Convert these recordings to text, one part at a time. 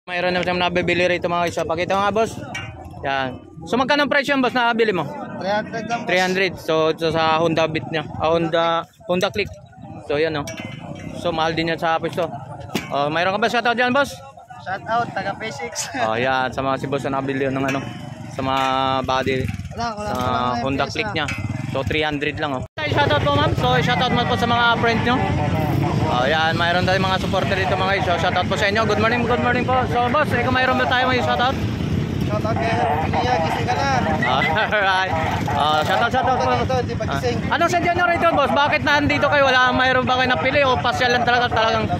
Mayroon na siyang nabibili rito mga isa. Pakita nga boss. Yan. So magkano ang presyo boss na nabili mo? 300 lang. 300. So sa Honda Beat niya. Honda Click. So yan oh. So mahal din yan sa pwesto. Oh, mayroon ka ba shoutout diyan boss? Shout out taga P6. Oh yan sa mga si boss na nabili ng ano sa mga body sa Honda Click niya. So 300 lang oh. Shoutout po ma'am. So shoutout mo po sa mga friends nyo. Oh, yan, mayroon tayong mga supporter dito mga guys. So, shoutout po sa inyo. Good morning po. So, boss, ikaw mayroon ba tayo mga shoutout? Shout out kay Pia, gising ka na. Alright. Shoutout po. Hindi pa gising. Anong sadya nyo rito, boss? Bakit nandito kayo? Mayroon ba kayo napili o pasyal lang talagang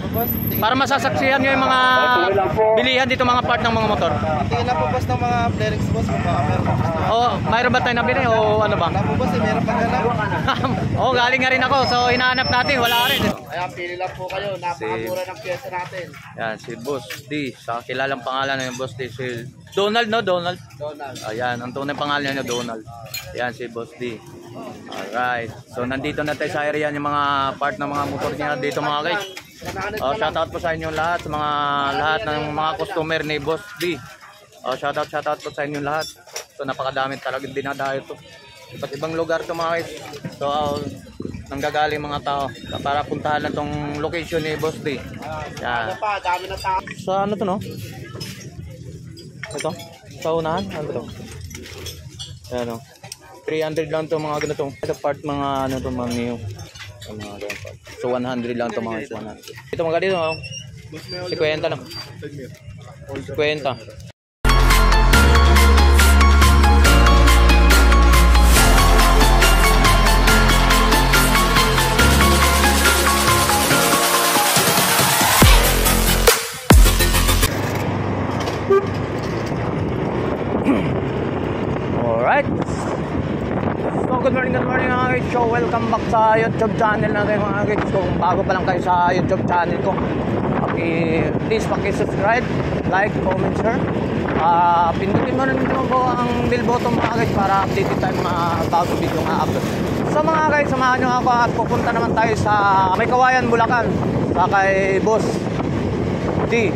para masasaksihan nyo yung mga bilihan dito mga part ng mga motor? Tingin na po boss ng mga Flerix boss. Mayroon ba tayo nabili o ano ba? Wala po boss, meron pa ganap. Galing nga rin ako. So, hinahanap natin. Wala rin. Ayan, pili lang po kayo. Napakamura ng pyesa natin. Yan, si Boss D. Sa kilalang pangalan ng Boss D. Si Donald, no? Donald. Ayan, ang tunay pangalan niya, Donald. Yan, si Boss D. Alright. So, nandito na tayo sa area yung mga part ng mga motor niya dito mga guys. Shoutout po sa inyo lahat. Sa mga lahat ng mga customer ni Boss D. Shoutout po sa inyo lahat. So, napakadami talagang dinadayo to. Iba't ibang lugar to mga guys. So, nanggagaling mga tao para puntahan na tong location ni Boss D. Yan. Dami na tao. Sa ano to no? Ito? Sa unahan? Ano to? Ayan o. 300 lang to mga ganito. Ito part mga ano to mga new. Mga ganito part. So 100 lang to mga 100. Ito mga ganito o. 50 lang. 50. Alright. So good morning mga guys. So welcome back sa YouTube channel natin mga guys. So kung bago pa lang kayo sa YouTube channel ko, please paki-subscribe, like, comment, share. Pindutin mo rin naman po ang bell button mga guys para updated tayo mga bago video nga upload. So mga guys, samahan nyo ako at pupunta naman tayo sa May Kawayan, Bulacan, sa kay Boss D.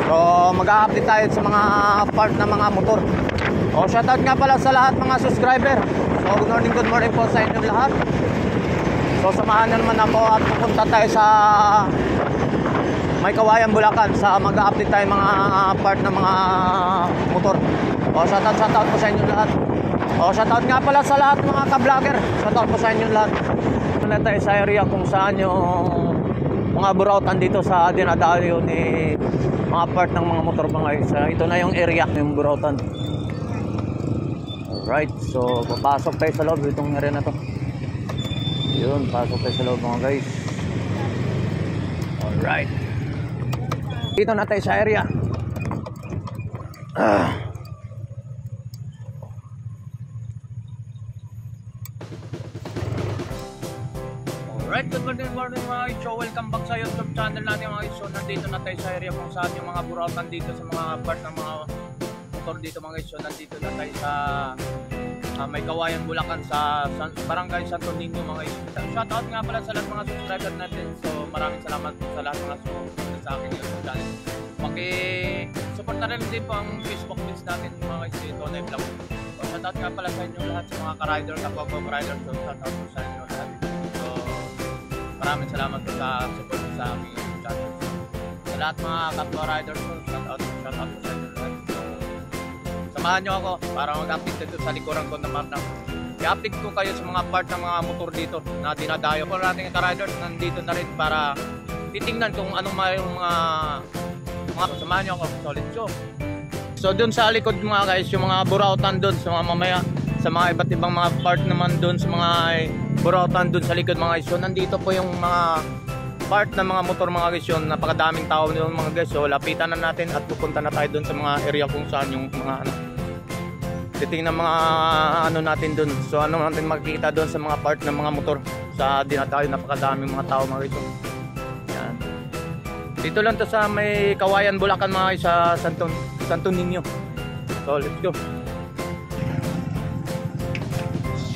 So mag-update tayo sa mga part ng mga motor. Shoutout nga pala sa lahat mga subscriber. So good morning po sa inyong lahat. So samahan nyo naman ako at pupunta tayo sa May Kawayan, Bulacan, sa mag-update tayo mga part ng mga motor. Shoutout po sa inyong lahat. Shoutout nga pala sa lahat mga ka-vlogger. Shoutout po sa inyong lahat. Muna tayo sa area kung saan yung mga burautan dito sa dinadayo ni mga part ng mga motor mga guys. Ito na yung area ng burautan. Alright, so papasok tayo sa loob itong area na to. Yun, pasok tayo sa loob mga guys. Alright, dito na tayo sa area. Alright, good morning mga guys. So welcome back sa YouTube channel natin mga guys. So nandito na tayo sa area kung saan yung mga burautan dito sa mga part ng mga motor dito mga guys. So nandito na tayo sa May Kawayan, Bulacan, sa Barangay Santo Niño mga guys. Shoutout nga pala sa lahat mga subscriber natin. So maraming salamat sa lahat mga subscriber sa akin YouTube channel. Paki-support na rin din po ang Facebook page natin mga guys. Ito na yung vlog. So shoutout nga pala sa inyo lahat sa mga ka-rider, kapag-rider. So shoutout po sa inyo lahat. So maraming salamat po sa support sa aming YouTube channel. Sa lahat mga kapag-rider, so shoutout po sa inyo lahat. Samahan nyo ako para mag-update dito sa likuran ko na partner. I-update ko kayo sa mga part ng mga motor dito na dinadayo ko natin ka-riders. Nandito na rin para titingnan kung anong mayroong mga samahan nyo ako. Solid show. So dun sa likod mga guys, yung mga burautan dun sa mga mamaya, sa mga iba't ibang mga part naman dun sa mga burautan dun sa likod mga guys. So nandito po yung mga part ng mga motor mga guys, yun napakadaming tao nyo mga guys. So lapitan na natin at pupunta na tayo dun sa mga area kung saan yung mga titingnan mga natin dun. So ano natin makikita dun sa mga part ng mga motor sa dinadayo, napakadaming mga tao mga guys. Yan. Dito lang to sa May Kawayan, Bulacan mga guys, sa Santo Niño. So let's go.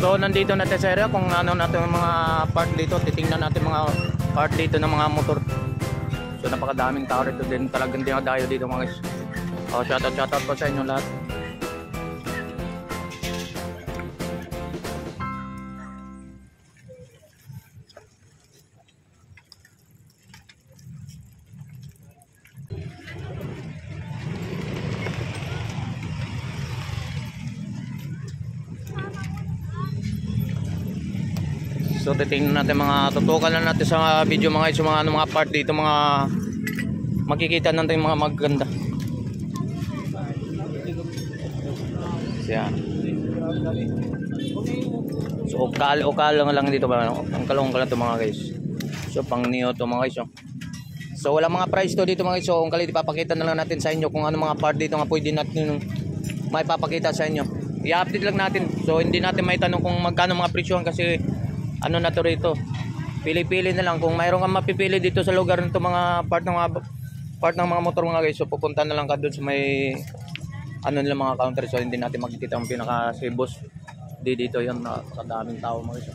So nandito natin sa area kung ano natin mga part dito, titingnan natin mga part dito ng mga motor. So So napakadaming tao rito din, talagang dinadayo dito mga guys. Shoutout po sa inyo lahat. So titingnan natin mga tutukan lang natin sa video mga guys, yung mga part dito, mga makikita natin mga maganda. Yan. So ukal lang dito ba? Ang kalong lang to mga guys. So pang neo to mga guys. So wala mga price to dito mga guys. So kung kalit ipapakita na lang natin sa inyo kung ano mga part dito nga pwede natin maipapakita sa inyo. I-update lang natin. So hindi natin may tanong kung magkano mga presyohan kasi ano na to rito. Pili-pili na lang kung mayroon kang mapipili dito sa lugar nito mga part ng mga motor mga guys. So pupunta na lang ka doon sa may ano nila mga counter. So hindi natin makikita ang pinaka si boss dito yon, nakakadaming tao mga guys.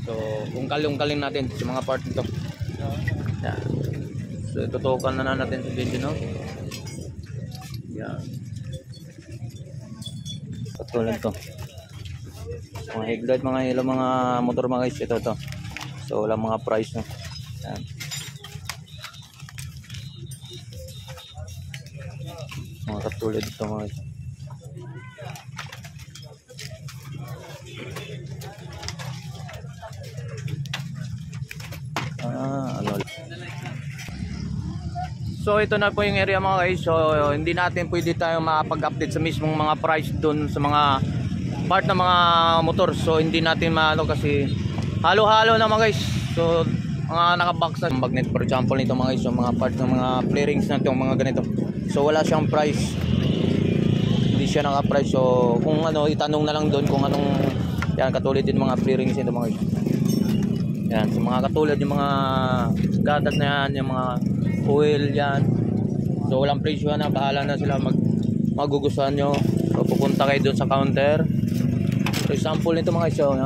So kung kalong-kaling natin sa mga part nito. Yan. So tutukan na natin sa video no. Yan. Patulad to. Mga headlight, mga ilaw, mga motor mga guys, ito. So wala mga price no. Yan. Mga katulad ito mga guys. Ano. So ito na po yung area mga guys. So hindi natin pwede tayo makapag-update sa mismong mga price doon sa mga part ng mga motor. So hindi natin maano kasi halo-halo na mga guys. So mga nakabaksa magnet for example nito mga guys, so mga part ng mga flarings na itong mga ganito. So wala siyang price. Hindi siya naka-price. So kung ano itanong na lang doon kung anong yan katulad din mga flarings nito mga guys. Yan, so mga katulad yung mga gadag na yan, yung mga oil yan. So walang presyo na, bahala na sila magugustuhan nyo. So pupunta kayo doon sa counter. For example nito mga guys, so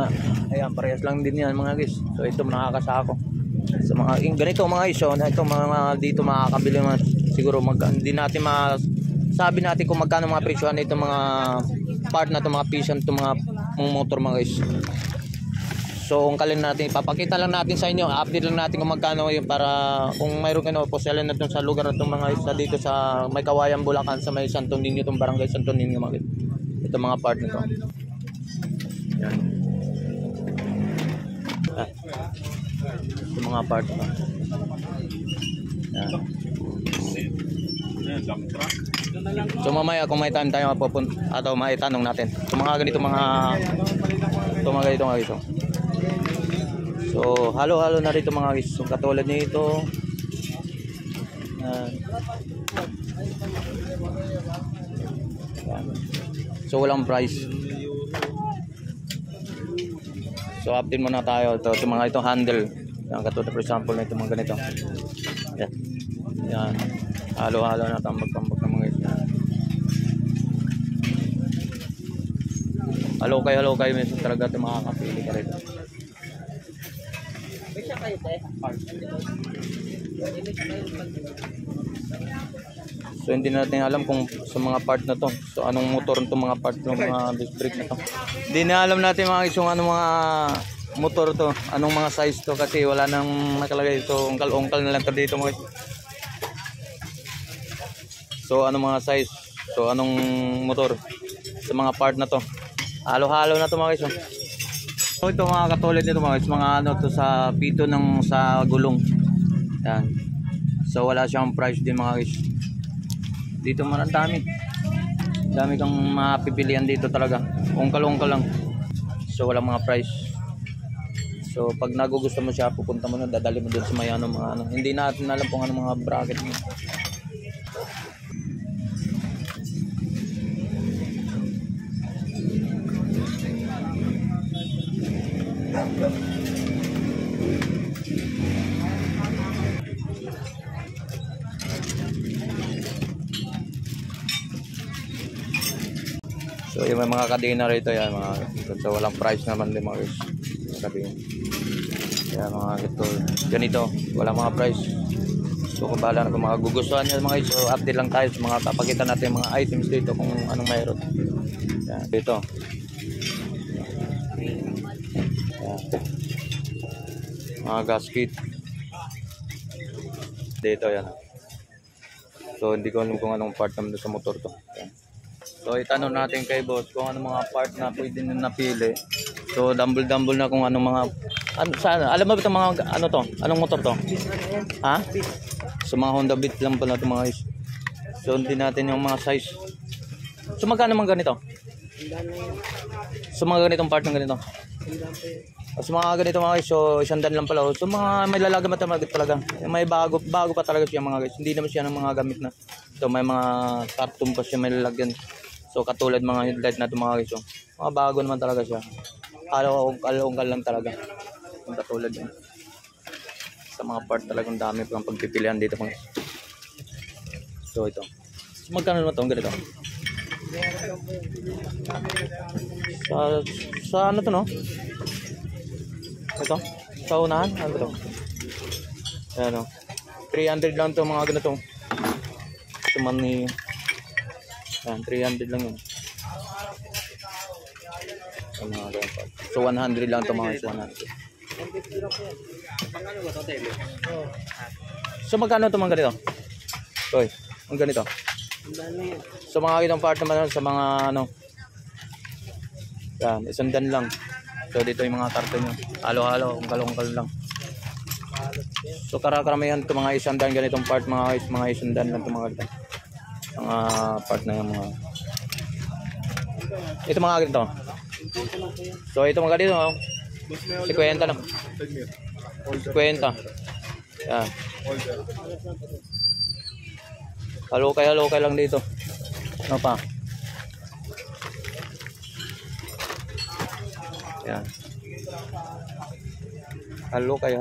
ayan parehas lang din yan mga guys. So ito nakakasako. So mga ganito mga guys, so ito mga dito makakabili mga siguro hindi natin sabi natin kung magkano mga presyohan nito mga part na to mga pisan to mga motor mga guys. So kung kalin natin, ipapakita lang natin sa inyo, update lang natin kung magkano yun para kung mayroon kayo po sila na sa lugar na itong mga isa dito sa may Kawayan, Bulacan sa may Santo Niño, itong barangay Santo Niño mga ito mga part nito. Yan. Ito mga part nito. Yan. So mamaya kung may time tayo mapupunta atau may tanong natin. So mga ganito mga ganito mga ito. So halo-halo na rito mga guys. So katulad nito. So walang price. So update muna tayo ito mga itong handle. Yan katulad for example na ito mga ganito. Yan. Yan. Halo-halo na tambak-tambak ng mga guys. Halo kayo minsan talaga ito makakapili ka rito. So hindi natin alam kung sa mga part na to. So anong motor nito mga part ng mga disc brake na to. Hindi na alam natin mga isong anong mga motor to, anong mga size to kasi wala nang nakalagay ito. Ungkal na lang to dito mga. So anong mga size? So anong motor sa mga part na to? Halo-halo na to mga guys. So ito mga katulad nito mga guys, mga ano to sa pito ng sa gulong. Yan. So wala siyang price din mga guys. Dito marami. Dami kang mapipilian dito talaga. Ungkal-ungkal lang. So wala mga price. So pag nagugustuhan mo siya, pupunta mo na, dadali mo doon sa may ano mga ano. Hindi natin alam kung ano mga bracket niya. So yung mga kadena rito yan mga so walang price naman din mga guys. Kadena. Yan mga ganito. Walang mga price. So kung bahala na kung magugustuhan nyo mga guys, so update lang tayo sa mga papakita natin yung mga items dito kung anong mayroon. Yan, dito. Yan. Mga gasket. Dito yan. So hindi ko alam kung anong part naman sa motor to. Yan. So itanong natin kay boss kung anong mga part na pwede nyo napili. So dumble na kung anong mga saan, alam mo ba itong mga ano to? Anong motor to? Ha? So mga Honda Beat lang pala ito mga guys. So hindi natin yung mga size. So magkano mga ganito? So mga ganitong part ng ganito. So mga ganito mga guys, so 100 lang pala. So mga may lalaga matamagat talaga. May bago pa talaga siya mga guys. Hindi naman siya ng mga gamit na. So may mga cartoon pa siya may lalagyan. So katulad mga headlight na ito mga guys. So mga bago naman talaga siya. Alonggal lang talaga. Yung katulad yun. Sa mga part talagang dami pang pagpipilian dito mga guys. So ito. So magkano naman ito? Ang ganito. Sa ano to no? Ito? Sa unahan? Ano to? Ayan o. 300 lang to mga ganito. Ito man ni... Ayan, 300 lang yun. So 100 lang to mga guys. 100. So magkano ito mga ganito? Oy, ang ganito. So mga ganitong part naman sa mga ano. Yan, isundan lang. So dito yung mga karton nyo. Halo-halo, ungkal lang. So karamihan ito mga isundan ganitong part mga isundan lang ito mga ganito. Mga part na yung mga. Ito mga ganito. So ito mga ganito. 50 lang. 50. Yan. Halukay lang dito. Ano pa? Yan. Halukay.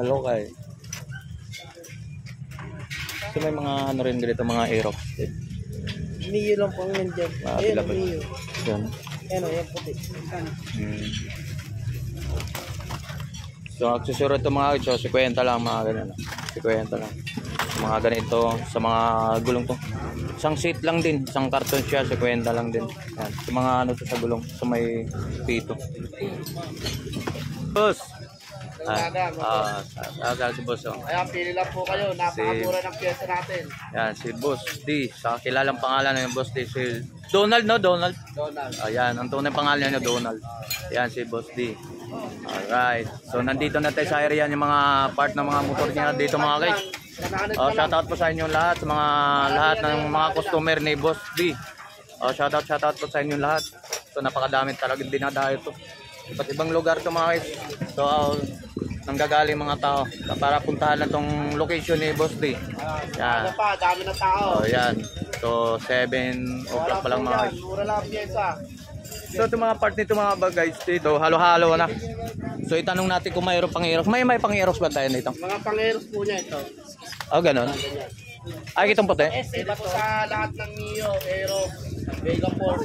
So may mga ano rin dito, mga Aerox. Mio lang po ang nandiyan. Ayun, Mio. Yan. Yan puti. So aksesoryo ito mga guys, so 50 lang mga ganyan. 50 lang. Mga ganito sa mga gulong to. Isang seat lang din, isang karton siya, 50 lang din. Yan. Sa mga ano to sa gulong, sa may pito. Boss. Si Boss. Oh. Ayan, pili lang po kayo. Napakamura ng pyesa natin. Yan, si Boss D. Sa kilalang pangalan ng Boss D, si Donald, no? Donald. Ayan, ang tunay pangalan niya Donald. Yan, si Boss D. Alright. So, nandito na tayo sa area yung mga part ng mga motor niya dito mga guys. Shoutout po sa inyo lahat, sa mga lahat ng mga customer ni Boss D. Shoutout po sa inyo lahat. So, napakadami talagang dinadayo to. Iba't ibang lugar to mga guys. So, nanggagaling mga tao para puntahan na tong location ni Boss D. Yan. Dami na tao. Yan. So 7 o'clock pa lang mga guys. Mura lang pyesa. So itong mga part nito mga guys dito, halo-halo na. So itanong natin kung mayroong pang-Aerox. May pang-Aerox ba tayo nito? Mga pang-Aerox po niya ito. Ganon. Ay, itong puti? Iba po sa lahat ng Mio, Aerox, Vega Force.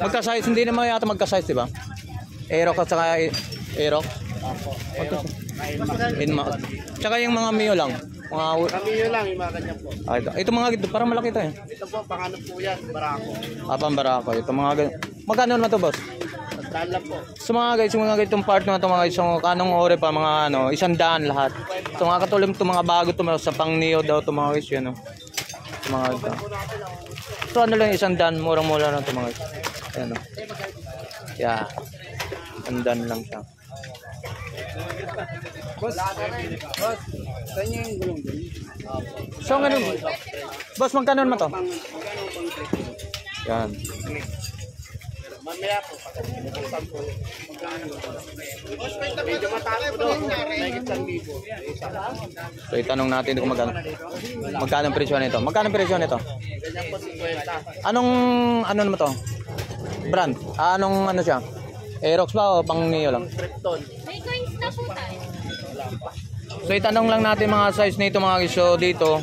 Magka-size, hindi naman yata magka-size, di ba? Aerox at saka Aerox. Tsaka yung mga Mio lang. Kami yun lang, yung mga ganyan po. Ito mga ito, parang malaki ito eh. Ito po, pang ano po yan, Barako. Pang Barako. Ito mga ganyan. Magkano naman ito boss? Saan lang po. So mga guys, yung mga ganitong part na ito mga guys, yung kanong ore pa mga ano, 100 lahat. So mga katulad ito mga bago ito sa pang Neo daw ito mga guys yun. So mga ito. So ano lang 100, murang-mura lang ito mga guys. Ayan o. Yeah. 100 lang siya. Boss, saan yung gulong dun? So ang ganun, boss magkano naman to? Yan. Mamaya po, pagkakas po. Medyo mataas po doon, may isang libo. So itanong natin kung magkano ang presyo nito. Magkano ang presyo nito? Ganyan po 50. Anong ano naman to? Brand? Anong ano siya? Aerox ba o pang Neo lang? Krypton. May coins na po tayo. So itanong lang natin mga size nito mga guys. So dito,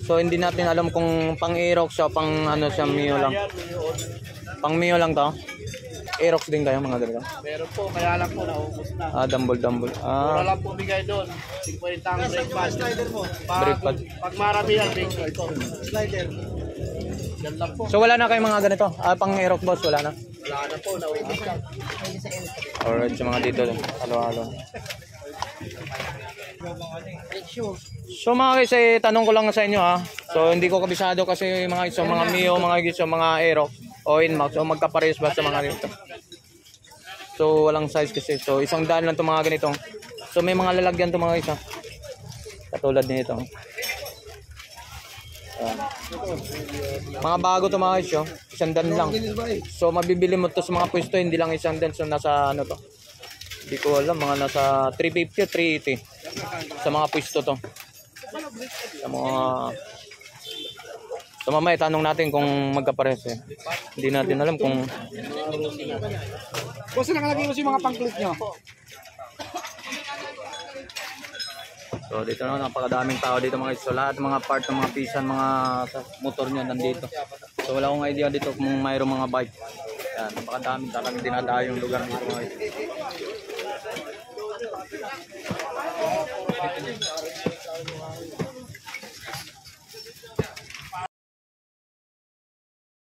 so hindi natin alam kung pang Aerox o pang ano siya Mio lang. Pang Mio lang to. Aerox din kayo mga ganito. Meron po, kaya lang po naubos na. Dumble. Mura lang po bigay doon. 50 ang brake pad. Brake pad. Pag marami yan, brake pad ito. Slider. Yan lang po. So wala na kayong mga ganito. Pang Aerox boss, wala na. Wala na po, naubos na. Alright, sa mga dito. Halo-halo. So mga guys, tanong ko lang sa inyo ha. So hindi ko kabisado kasi mga iso, mga Mio, mga iso, mga Aerox o Inmax o magkapares ba sa mga ganito. So walang size kasi. So 100 lang itong mga ganitong. So may mga lalagyan itong mga isa. Katulad nito. Mga bago itong mga isyo. 100 lang. So mabibili mo to sa mga pwesto. Hindi lang 100. So nasa ano to. Hindi ko alam. Mga nasa 350 o 380. Sa mga pwesto to. Sa mga... So mamaya tanong natin kung magkapares eh. Hindi natin alam kung... Basta nakalagay mo yung mga pang-click nyo. So dito na napakadaming tao dito mga iso. Lahat mga part ng mga pisan, mga motor nyo nandito. So wala akong idea dito kung mayroong mga bike. Yan, napakadaming talagang dinadayo yung lugar dito mga iso.